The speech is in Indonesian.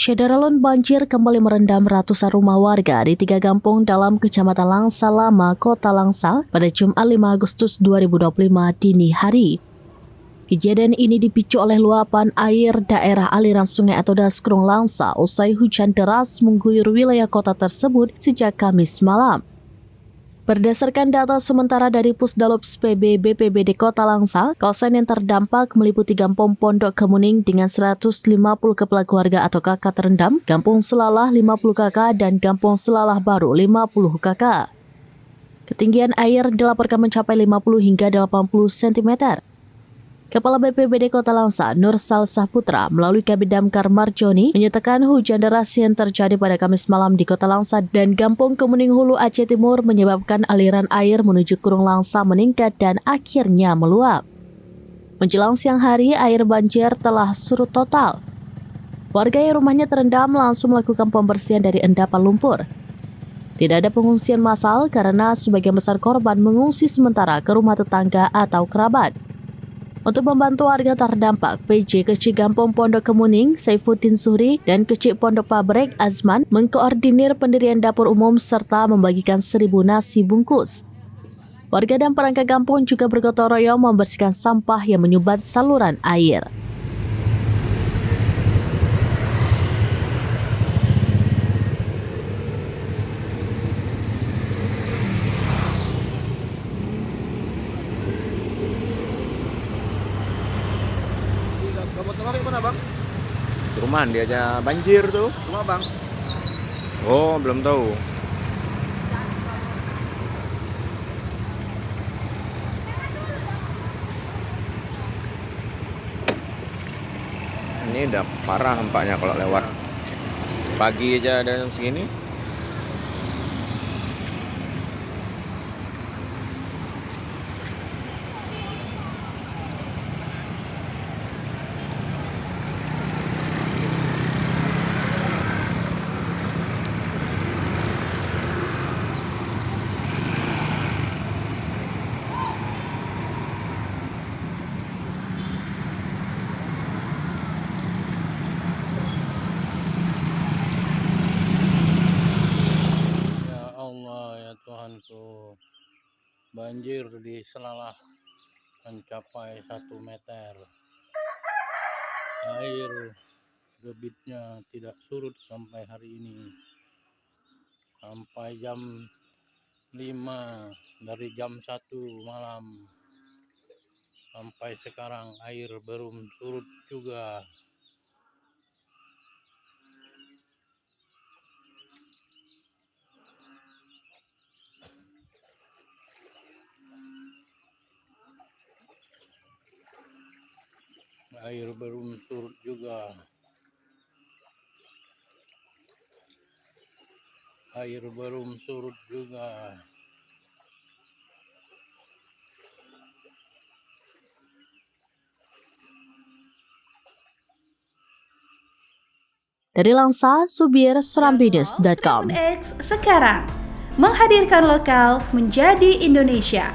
Syederalun banjir kembali merendam ratusan rumah warga di 3 kampung dalam Kecamatan Langsa Lama, Kota Langsa pada Jumat 5 Agustus 2025 dini hari. Kejadian ini dipicu oleh luapan air daerah aliran sungai atau Daskrung Langsa usai hujan deras mengguyur wilayah kota tersebut sejak Kamis malam. Berdasarkan data sementara dari Pusdalops PB BPBD Kota Langsa, kawasan yang terdampak meliputi Kampung Pondok Kemuning dengan 150 kepala keluarga atau kakak terendam, Kampung Selalah 50 kakak, dan Kampung Selalah Baru 50 kakak. Ketinggian air dilaporkan mencapai 50 hingga 80 cm. Kepala BPBD Kota Langsa, Nur Salsah Putra, melalui Kabid Damkar Marjoni, menyatakan hujan deras yang terjadi pada Kamis malam di Kota Langsa dan Kampung Kemuning Hulu Aceh Timur menyebabkan aliran air menuju Kurung Langsa meningkat dan akhirnya meluap. Menjelang siang hari, air banjir telah surut total. Warga yang rumahnya terendam langsung melakukan pembersihan dari endapan lumpur. Tidak ada pengungsian massal karena sebagian besar korban mengungsi sementara ke rumah tetangga atau kerabat. Untuk membantu warga terdampak, PJ Kecik Kampung Pondok Kemuning, Saifuddin Suhri, dan Kecik Pondok Pabrek, Azman, mengkoordinir pendirian dapur umum serta membagikan 1.000 nasi bungkus. Warga dan perangkat kampung juga bergotong royong membersihkan sampah yang menyumbat saluran air. Kamu tengah mana bang? Perumahan dia aja banjir tuh. Rumah bang? Oh, belum tahu. Ini udah parah nampaknya kalau lewat. Pagi aja ada segini. Tuhanku, banjir di Selalah mencapai 1 meter. Air debitnya tidak surut sampai hari ini, sampai jam 5 dari jam 1 malam sampai sekarang air belum surut juga. Air belum surut juga. Air belum surut juga. Dari Langsa, Subir, Serambinews.com. X sekarang menghadirkan lokal menjadi Indonesia.